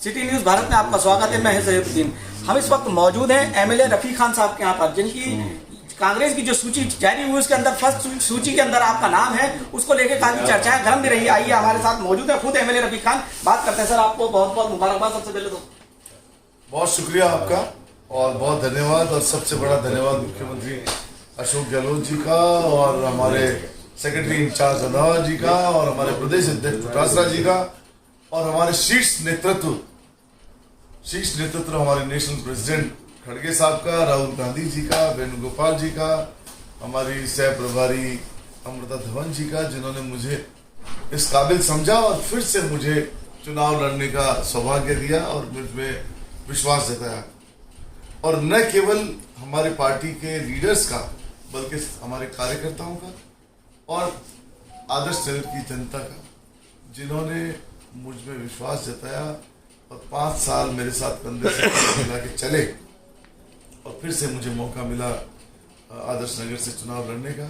City news Bharat में आपका स्वागत है। मैं सैफुद्दीन। हम इस वक्त मौजूद हैं एमएलए रफीक खान साहब के यहाँ पर, जिनकी कांग्रेस की जो सूची जारी हुई उसके अंदर फर्स्ट सूची के अंदर आपका नाम है। उसको लेकर काफी चर्चाएं गर्म भी रही। आइए हमारे साथ मौजूद है खुद एमएलए रफीक खान, बात करते हैं। सर, आपको बहुत बहुत मुबारकबाद। सबसे पहले तो बहुत शुक्रिया आपका और बहुत धन्यवाद, और सबसे बड़ा धन्यवाद मुख्यमंत्री अशोक गहलोत जी का और हमारे सेक्रेटरी इंचार्ज रंधावा जी का और हमारे प्रदेश अध्यक्ष चौटासरा जी का और हमारे शीर्ष नेतृत्व हमारे नेशनल प्रेसिडेंट खड़गे साहब का, राहुल गांधी जी का, वेणुगोपाल जी का, हमारी सह प्रभारी अमृता धवन जी का, जिन्होंने मुझे इस काबिल समझा और फिर से मुझे चुनाव लड़ने का सौभाग्य दिया और मुझमें विश्वास जताया। और न केवल हमारे पार्टी के लीडर्स का बल्कि हमारे कार्यकर्ताओं का और आदर्श नगर की जनता का, जिन्होंने मुझ में विश्वास जताया और 5 साल मेरे साथ कंधे से कंधा मिला के चले और फिर से मुझे मौका मिला आदर्श नगर से चुनाव लड़ने का।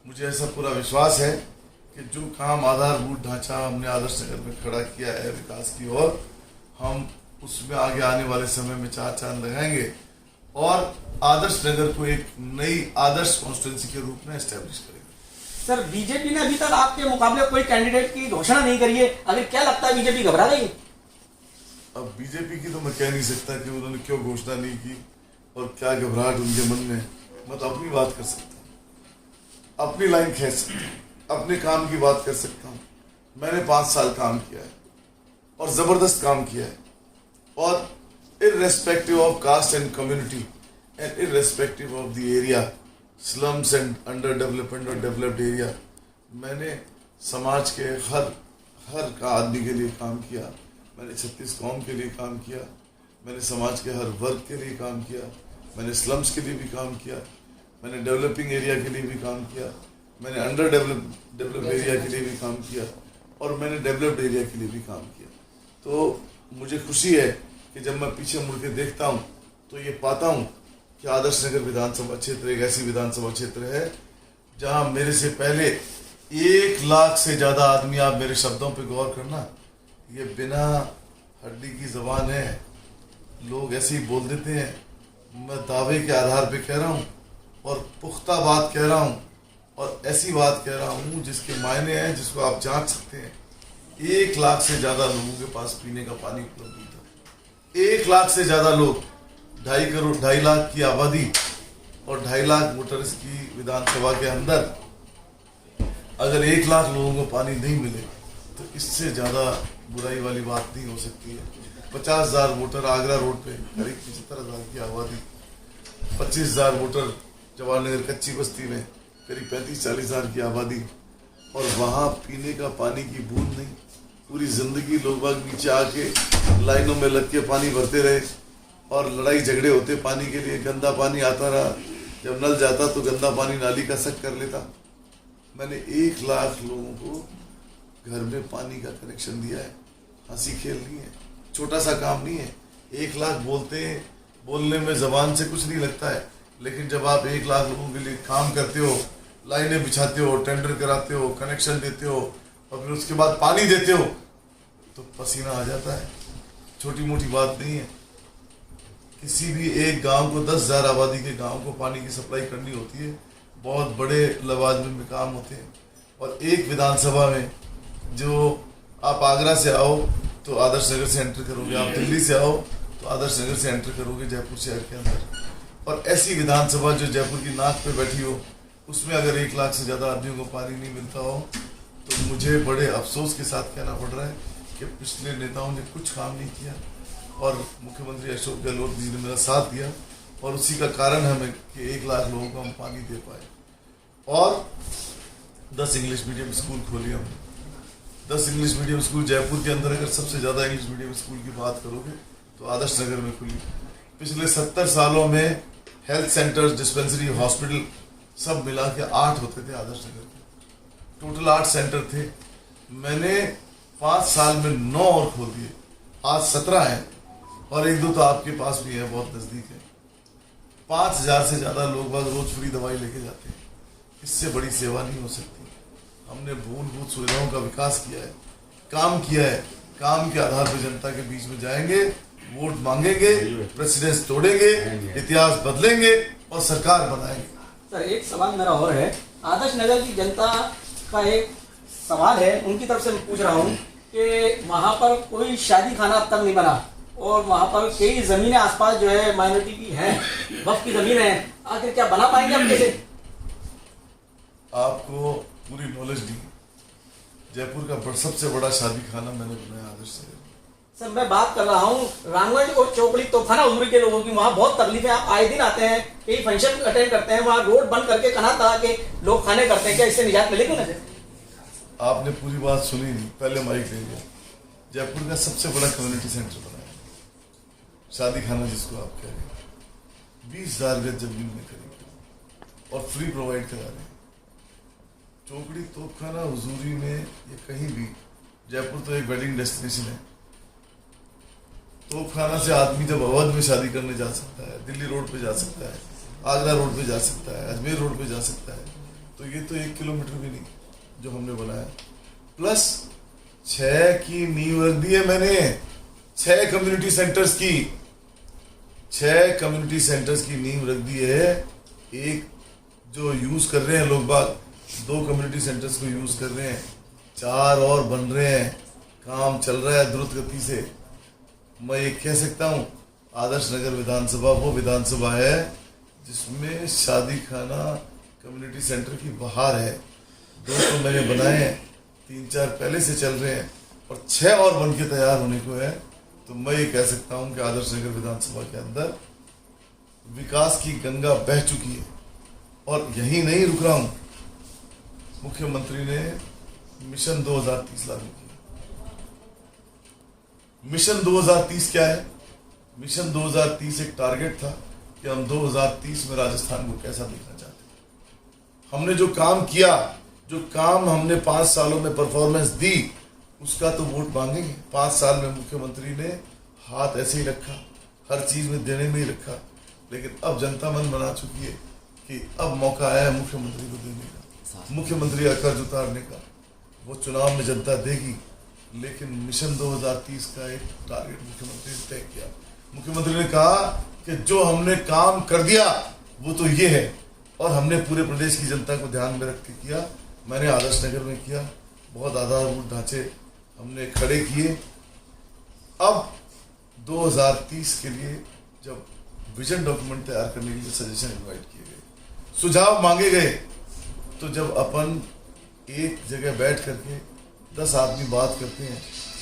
मुझे ऐसा पूरा विश्वास है कि जो काम आधारभूत ढांचा हमने आदर्श नगर में खड़ा किया है विकास की ओर, हम उसमें आगे आने वाले समय में 4 चांद लगाएंगे और आदर्श नगर को एक नई आदर्श कॉन्स्टिट्यूंसी के रूप में एस्टेब्लिश करेंगे। सर, बीजेपी ने अभी तक आपके मुकाबले कोई कैंडिडेट की घोषणा नहीं करी है। अगर क्या लगता है बीजेपी घबरा गई? अब बीजेपी की तो मैं कह नहीं सकता कि उन्होंने क्यों घोषणा नहीं की और क्या घबराहट उनके मन में। मैं तो अपनी बात कर सकता हूँ, अपनी लाइन खींच सकता हूँ, अपने काम की बात कर सकता हूँ। मैंने 5 साल काम किया है और जबरदस्त काम किया है, और irrespective of caste and community and irrespective of the area, slums and underdeveloped or developed area, मैंने समाज के हर का आदमी के लिए काम किया। मैंने 36 कौम के लिए काम किया, मैंने समाज के हर वर्ग के लिए काम किया, मैंने स्लम्स के लिए भी काम किया, मैंने डेवलपिंग एरिया के लिए भी काम किया, मैंने अंडर डेवलप्ड एरिया के लिए भी काम किया और मैंने डेवलप्ड एरिया के लिए भी काम किया। तो मुझे खुशी है कि जब मैं पीछे मुड़ के देखता हूँ तो ये पाता हूँ कि आदर्श नगर विधानसभा क्षेत्र एक ऐसी विधानसभा क्षेत्र है जहाँ मेरे से पहले 1 लाख से ज़्यादा आदमी, आप मेरे शब्दों पे गौर करना, ये बिना हड्डी की ज़बान है, लोग ऐसे ही बोल देते हैं। मैं दावे के आधार पे कह रहा हूँ और पुख्ता बात कह रहा हूँ और ऐसी बात कह रहा हूँ जिसके मायने हैं, जिसको आप जांच सकते हैं। 1 लाख से ज़्यादा लोगों के पास पीने का पानी उपलब्ध था। 1 लाख से ज़्यादा लोग, 2.5 लाख की आबादी और 2.5 लाख वोटर्स की विधानसभा के अंदर अगर 1 लाख लोगों को पानी नहीं मिले तो इससे ज़्यादा बुराई वाली बात नहीं हो सकती है। 50,000 वोटर आगरा रोड पे, करीब 75,000 की आबादी, 25,000 वोटर जवाहरनगर कच्ची बस्ती में, करीब 35-40,000 की आबादी, और वहाँ पीने का पानी की बूंद नहीं। पूरी जिंदगी लोग बाग नीचे आके लाइनों में लग के पानी भरते रहे और लड़ाई झगड़े होते पानी के लिए। गंदा पानी आता रहा, जब नल जाता तो गंदा पानी नाली का सक कर लेता। मैंने 1 लाख लोगों को घर में पानी का कनेक्शन दिया है। हंसी खेल नहीं है, छोटा सा काम नहीं है। 1 लाख बोलने में जबान से कुछ नहीं लगता है, लेकिन जब आप 1 लाख लोगों के लिए काम करते हो, लाइनें बिछाते हो, टेंडर कराते हो, कनेक्शन देते हो और फिर उसके बाद पानी देते हो तो पसीना आ जाता है। छोटी मोटी बात नहीं है। किसी भी एक गांव को, 10,000 आबादी के गांव को पानी की सप्लाई करनी होती है, बहुत बड़े लवाजमे में काम होते हैं। और एक विधानसभा में, जो आप आगरा से आओ तो आदर्श नगर से एंटर करोगे, आप दिल्ली से आओ तो आदर्श नगर से एंटर करोगे जयपुर शहर के अंदर, और ऐसी विधानसभा जो जयपुर की नाक पे बैठी हो, उसमें अगर 1 लाख से ज़्यादा आदमियों को पानी नहीं मिलता हो तो मुझे बड़े अफसोस के साथ कहना पड़ रहा है कि पिछले नेताओं ने कुछ काम नहीं किया और मुख्यमंत्री अशोक गहलोत जी ने मेरा साथ दिया, और उसी का कारण है कि 1 लाख लोगों को हम पानी दे पाए। और 10 इंग्लिश मीडियम स्कूल खोले हमने। 10 इंग्लिश मीडियम स्कूल जयपुर के अंदर, अगर सबसे ज़्यादा इंग्लिश मीडियम स्कूल की बात करोगे तो आदर्श नगर में खुली। पिछले 70 सालों में हेल्थ सेंटर, डिस्पेंसरी, हॉस्पिटल सब मिला के 8 होते थे आदर्श नगर के। टोटल 8 सेंटर थे। मैंने 5 साल में 9 और खोल दिए। आज 17 हैं और 1-2 तो आपके पास भी है, बहुत नज़दीक है। 5,000 से ज़्यादा लोग बाग रोज फ्री दवाई लेके जाते हैं। इससे बड़ी सेवा नहीं हो सकती। हमने मूलभूत सुविधाओं का विकास किया है, काम किया है, काम के आधार पर जनता के बीच में जाएंगे, वोट मांगेंगे, प्रेसिडेंस तोड़ेंगे, इतिहास बदलेंगे और सरकार बनाएंगे। सर एक सवाल मेरा और है, आदर्श नगर की जनता का एक सवाल है, उनकी तरफ से मैं पूछ रहा हूँ कि वहाँ पर कोई शादी खाना अब तक नहीं बना और वहाँ पर कई जमीनें आसपास जो है माइनॉरिटी की हैं, वक्फ की जमीन है, आखिर क्या बना पाएंगे आप कैसे? आपको पूरी नॉलेज दी। जयपुर का सबसे बड़ा शादी खाना मैंने बनाया आदर्श नगर। सर मैं बात कर रहा हूँ रामगंज और चौकड़ी तोफाना हजूरी के लोगों की, वहाँ बहुत तकलीफ है, आप आए दिन आते हैं, कई फंक्शन अटेंड करते हैं, वहाँ रोड बंद करके कनात लगा के लोग खाने करते हैं, क्या इससे निजात मिलेगी ना? आपने पूरी बात सुनी नहीं, पहले माइक ले लिया। जयपुर का सबसे बड़ा कम्युनिटी सेंटर बनाया, शादी खाना जिसको आप कह रहे हैं, 20,000 गज जमीन में खरीद और फ्री प्रोवाइड करा रहे हैं। चौकड़ी तोपखाना हुजूरी में या कहीं भी, जयपुर तो एक वेडिंग डेस्टिनेशन है। तोपखाना से आदमी जब अवध में शादी करने जा सकता है, दिल्ली रोड पे जा सकता है, आगरा रोड पे जा सकता है, अजमेर रोड पे जा सकता है, तो ये तो 1 किलोमीटर भी नहीं जो हमने बनाया। प्लस 6 की नींव रख दी है मैंने, 6 कम्युनिटी सेंटर्स की, 6 कम्युनिटी सेंटर्स की नींव रख दी है। एक जो यूज कर रहे हैं लोग बाग, 2 कम्युनिटी सेंटर्स को यूज कर रहे हैं, 4 और बन रहे हैं, काम चल रहा है द्रुत गति से। मैं ये कह सकता हूँ आदर्श नगर विधानसभा वो विधानसभा है जिसमें शादी खाना कम्युनिटी सेंटर की बहार है। 2 तो मैंने बनाए हैं, 3-4 पहले से चल रहे हैं और 6 और बन के तैयार होने को है। तो मैं ये कह सकता हूँ कि आदर्श नगर विधानसभा के अंदर विकास की गंगा बह चुकी है और यही नहीं रुक रहा हूँ। मुख्यमंत्री ने मिशन 2030 लागू किया। मिशन 2030 क्या है? मिशन 2030 एक टारगेट था कि हम 2030 में राजस्थान को कैसा देखना चाहते हैं। हमने जो काम किया, जो काम हमने 5 सालों में परफॉर्मेंस दी, उसका तो वोट मांगेंगे। 5 साल में मुख्यमंत्री ने हाथ ऐसे ही रखा, हर चीज में देने में ही रखा, लेकिन अब जनता मन बना चुकी है कि अब मौका आया है मुख्यमंत्री को देने का, मुख्यमंत्री का कर्ज उतारने का। वो चुनाव में जनता देगी, लेकिन मिशन 2030 का एक टारगेट मुख्यमंत्री ने तय किया। मुख्यमंत्री ने कहा कि जो हमने काम कर दिया वो तो ये है, और हमने पूरे प्रदेश की जनता को ध्यान में रख के किया। मैंने आदर्श नगर में किया, बहुत आधारभूत ढांचे हमने खड़े किए। अब 2030 के लिए जब विजन डॉक्यूमेंट तैयार करने के लिए सजेशन इनवाइट किए गए, सुझाव मांगे गए, तो जब अपन एक जगह बैठ करके 10 आदमी बात करते हैं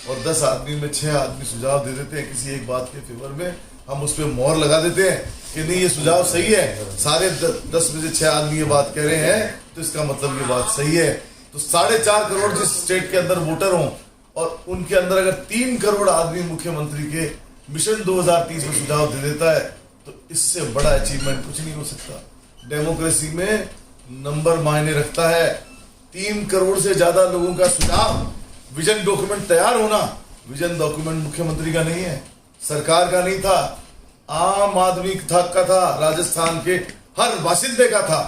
और 10 आदमी में 6 आदमी सुझाव दे देते हैं किसी एक बात के फेवर में, हम उस पर मोहर लगा देते हैं कि नहीं ये सुझाव सही है, सारे 10 में से 6 आदमी ये बात कह रहे हैं तो इसका मतलब ये बात सही है। तो 4.5 करोड़ जिस स्टेट के अंदर वोटर हों और उनके अंदर अगर 3 करोड़ आदमी मुख्यमंत्री के मिशन 2030 में सुझाव दे देता है, तो इससे बड़ा अचीवमेंट कुछ नहीं हो सकता। डेमोक्रेसी में नंबर मायने रखता है। 3 करोड़ से ज्यादा लोगों का सुझाव, विजन डॉक्यूमेंट तैयार होना, विजन डॉक्यूमेंट मुख्यमंत्री का नहीं है, सरकार का नहीं था, आम आदमी का था, राजस्थान के हर बाशिंदे का था।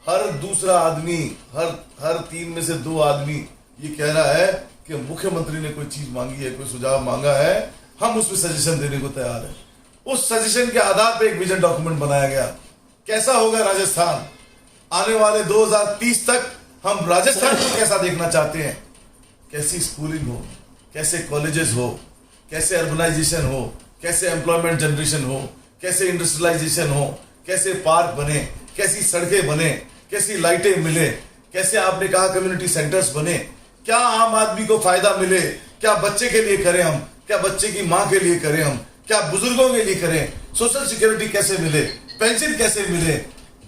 हर दूसरा आदमी, हर 3 में से 2 आदमी ये कह रहा है कि मुख्यमंत्री ने कोई चीज मांगी है, कोई सुझाव मांगा है, हम उसमें सजेशन देने को तैयार है। उस सजेशन के आधार पर एक विजन डॉक्यूमेंट बनाया गया। कैसा होगा राजस्थान आने वाले 2030 तक, हम राजस्थान को कैसा देखना चाहते हैं, कैसी स्कूलिंग हो, कैसे कॉलेजेस हो, कैसे अर्बनाइजेशन हो, कैसे एम्प्लॉयमेंट जनरेशन हो, कैसे इंडस्ट्रियलाइजेशन हो, कैसे पार्क बने, कैसी सड़कें बने, कैसी लाइटें मिले, कैसे आपने कहा कम्युनिटी सेंटर्स बने, क्या आम आदमी को फायदा मिले, क्या बच्चे के लिए करें हम, क्या बच्चे की माँ के लिए करें हम, क्या बुजुर्गों के लिए करें, सोशल सिक्योरिटी कैसे मिले, पेंशन कैसे मिले,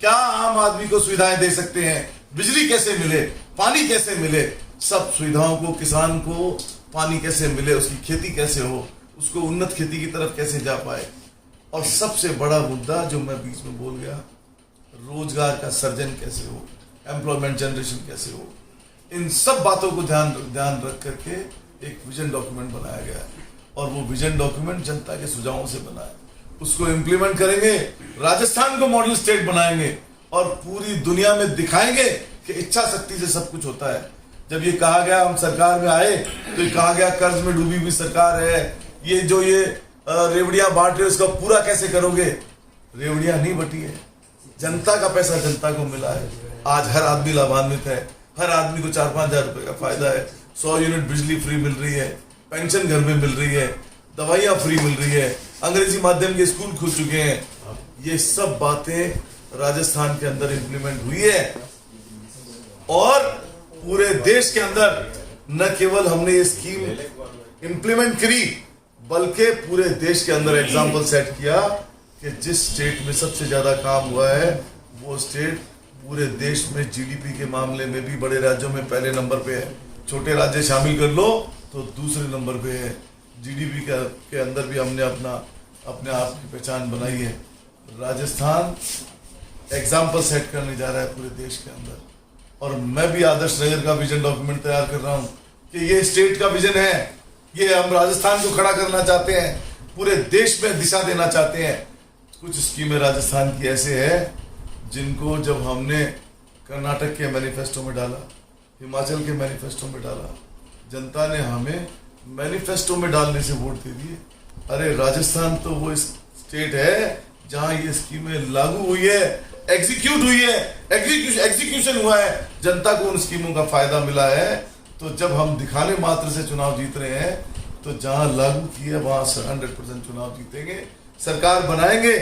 क्या आम आदमी को सुविधाएं दे सकते हैं, बिजली कैसे मिले, पानी कैसे मिले, सब सुविधाओं को, किसान को पानी कैसे मिले, उसकी खेती कैसे हो, उसको उन्नत खेती की तरफ कैसे जा पाए। और सबसे बड़ा मुद्दा जो मैं बीच में बोल गया, रोजगार का सृजन कैसे हो, एम्प्लॉयमेंट जनरेशन कैसे हो, इन सब बातों को ध्यान रख करके एक विजन डॉक्यूमेंट बनाया गया है। और वो विजन डॉक्यूमेंट जनता के सुझावों से बना है। उसको इम्प्लीमेंट करेंगे, राजस्थान को मॉडल स्टेट बनाएंगे और पूरी दुनिया में दिखाएंगे कि इच्छा शक्ति से सब कुछ होता है। जब ये कहा गया हम सरकार में आए तो ये कहा गया कर्ज में डूबी हुई सरकार है, ये जो ये रेवड़ियां बांट रहे हो इसका पूरा कैसे करोगे? रेवड़ियां नहीं बटी है, जनता का पैसा जनता को मिला है। आज हर आदमी लाभान्वित है, हर आदमी को 4-5 हजार रुपए का फायदा है। 100 यूनिट बिजली फ्री मिल रही है, पेंशन घर में मिल रही है, दवाइयां फ्री मिल रही है, अंग्रेजी माध्यम के स्कूल खुल चुके हैं। ये सब बातें राजस्थान के अंदर इंप्लीमेंट हुई है और पूरे देश के अंदर न केवल हमने ये स्कीम इंप्लीमेंट करी बल्कि पूरे देश के अंदर एग्जाम्पल सेट किया कि जिस स्टेट में सबसे ज्यादा काम हुआ है वो स्टेट पूरे देश में जीडीपी के मामले में भी बड़े राज्यों में पहले नंबर पे है। छोटे राज्य शामिल कर लो तो दूसरे नंबर पे है। जीडीपी के अंदर भी हमने अपने आप की पहचान बनाई है। राजस्थान एग्जाम्पल सेट करने जा रहा है पूरे देश के अंदर, और मैं भी आदर्श नगर का विजन डॉक्यूमेंट तैयार कर रहा हूँ कि ये स्टेट का विजन है, ये हम राजस्थान को खड़ा करना चाहते हैं, पूरे देश में दिशा देना चाहते हैं। कुछ स्कीमें राजस्थान की ऐसे है जिनको जब हमने कर्नाटक के मैनिफेस्टो में डाला, हिमाचल के मैनिफेस्टो में डाला, जनता ने हमें मैनिफेस्टो में डालने से वोट दे दिए। अरे राजस्थान तो वो स्टेट है जहां ये स्कीमें लागू हुई है, एग्जीक्यूट हुई है, एग्जीक्यूशन हुआ है, जनता को उन स्कीमों का फायदा मिला है। तो जब हम दिखाने मात्र से चुनाव जीत रहे हैं तो जहां लागू किए वहां 100% चुनाव जीतेंगे, सरकार बनाएंगे।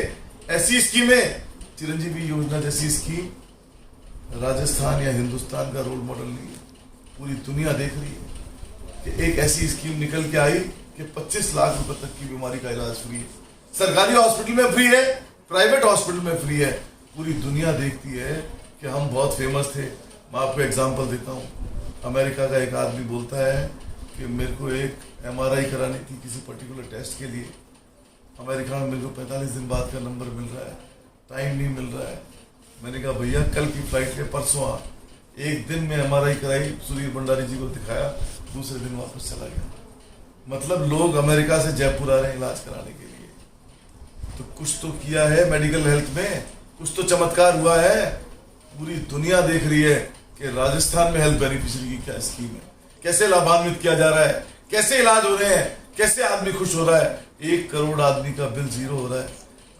ऐसी स्कीमें, चिरंजीवी योजना जैसी स्कीम राजस्थान या हिंदुस्तान का रोल मॉडल नहीं है, पूरी दुनिया देख रही है कि एक ऐसी स्कीम निकल के आई कि 25 लाख रुपए तक की बीमारी का इलाज फ्री है, सरकारी हॉस्पिटल में फ्री है, प्राइवेट हॉस्पिटल में फ्री है। पूरी दुनिया देखती है कि हम बहुत फेमस थे। मैं आपको एग्जांपल देता हूँ, अमेरिका का एक आदमी बोलता है कि मेरे को एक MRI करानी थी किसी पर्टिकुलर टेस्ट के लिए, अमेरिका में मेरे को 45 दिन बाद का नंबर मिल रहा है, टाइम नहीं मिल रहा है। मैंने कहा भैया कल की फ्लाइट है, परसों आ। एक दिन में MRI कराई, सुधीर भंडारी जी को दिखाया, दूसरे दिन वापस चला गया। मतलब लोग अमेरिका से जयपुर आ रहे हैं इलाज कराने के लिए। तो कुछ तो किया है मेडिकल हेल्थ में, कुछ तो चमत्कार हुआ है। पूरी दुनिया देख रही है कि राजस्थान में हेल्थ बेनिफिशियरी की क्या स्कीम है, कैसे लाभान्वित किया जा रहा है, कैसे इलाज हो रहे हैं, कैसे आदमी खुश हो रहा है। 1 करोड़ आदमी का बिल जीरो हो रहा है,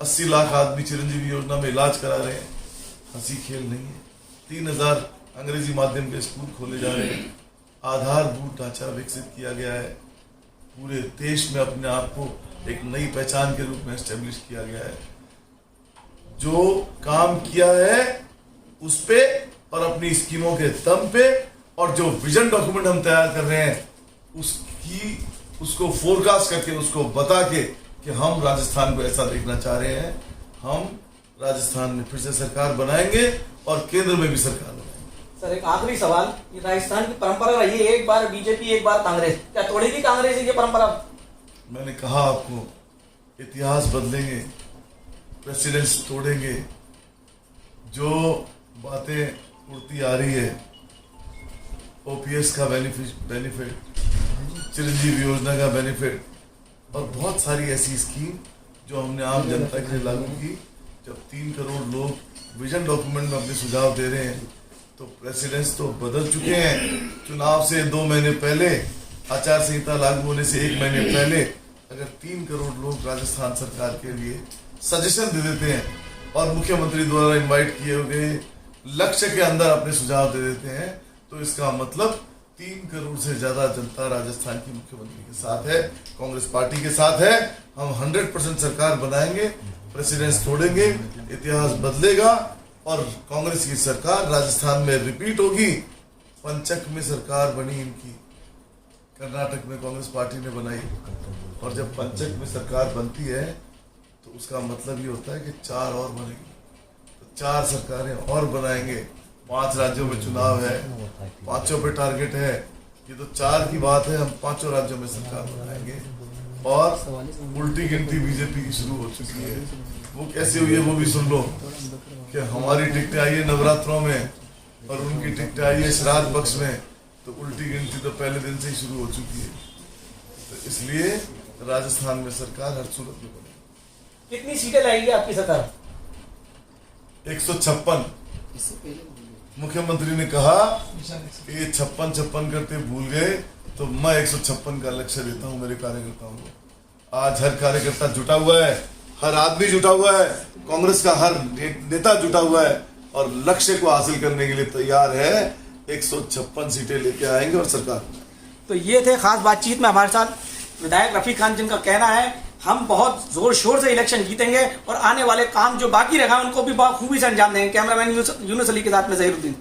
80 लाख आदमी चिरंजीवी योजना में इलाज करा रहे हैं। हंसी खेल नहीं है। 3000 अंग्रेजी माध्यम के स्कूल खोले जा रहे हैं, आधारभूत ढांचा विकसित किया गया है, पूरे देश में अपने आप को एक नई पहचान के रूप में एस्टेब्लिश किया गया है। जो काम किया है उस पे और अपनी स्कीमों के दम पे, और जो विजन डॉक्यूमेंट हम तैयार कर रहे हैं उसको फोरकास्ट करके, उसको बता के कि हम राजस्थान को ऐसा देखना चाह रहे हैं, हम राजस्थान में फिर से सरकार बनाएंगे और केंद्र में भी सरकार बनाएंगे। सर एक आखिरी सवाल, ये राजस्थान की परंपरा रही है, एक बार बीजेपी एक बार कांग्रेस, क्या तोड़ेगी कांग्रेस ये परंपरा? मैंने कहा आपको, इतिहास बदलेंगे, प्रेसिडेंट्स तोड़ेंगे। जो बातें उड़ती आ रही है, OPS का बेनिफिट, चिरंजीवी योजना का बेनिफिट और बहुत सारी ऐसी स्कीम जो हमने आम जनता के लिए लागू की। जब 3 करोड़ लोग विजन डॉक्यूमेंट में अपने सुझाव दे रहे हैं तो प्रेसिडेंट्स तो बदल चुके हैं। चुनाव से 2 महीने पहले, आचार संहिता लागू होने से 1 महीने पहले अगर 3 करोड़ लोग राजस्थान सरकार के लिए सजेशन दे देते हैं और मुख्यमंत्री द्वारा इन्वाइट किए गए लक्ष्य के अंदर अपने सुझाव दे देते हैं, तो इसका मतलब 3 करोड़ से ज्यादा जनता राजस्थान की मुख्यमंत्री के साथ है, कांग्रेस पार्टी के साथ है। हम 100% सरकार बनाएंगे, प्रेसिडेंट्स तोड़ेंगे, इतिहास बदलेगा और कांग्रेस की सरकार राजस्थान में रिपीट होगी। पंचक में सरकार बनी इनकी, कर्नाटक में कांग्रेस पार्टी ने बनाई, और जब पंचक में सरकार बनती है तो उसका मतलब ये होता है कि 4 और बनेगी, तो 4 सरकारें और बनाएंगे। 5 राज्यों में चुनाव है, 5 पे टारगेट है। ये तो 4 की बात है, हम 5 राज्यों में सरकार बनाएंगे। और उल्टी गिनती बीजेपी की शुरू हो चुकी है। वो कैसे हुई है वो भी सुन लो कि हमारी टिकटें आई है नवरात्रों में और उनकी टिकटें आई है श्राद्ध पक्ष में, तो उल्टी गिनती तो पहले दिन से ही शुरू हो चुकी है। तो इसलिए राजस्थान में सरकार हर सूरत में बनेगी। कितनी सीटें लाएगी आपकी सरकार? 156। मुख्यमंत्री ने कहा कि ये 56 करते भूल गए, तो मैं 156 का लक्ष्य देता हूं मेरे कार्यकर्ताओं को। आज हर कार्यकर्ता जुटा हुआ है, हर आदमी जुटा हुआ है, कांग्रेस का हर नेता जुटा हुआ है और लक्ष्य को हासिल करने के लिए तैयार है। 156 सीटें लेके आएंगे और सरकार। तो ये थे खास बातचीत में हमारे साथ विधायक रफीक खान, जिनका कहना है हम बहुत जोर शोर से इलेक्शन जीतेंगे और आने वाले काम जो बाकी रखा है उनको भी बहुत खूबी से अंजाम देंगे। कैमरामैन यूनुस अली के साथ में ज़हीरुद्दीन।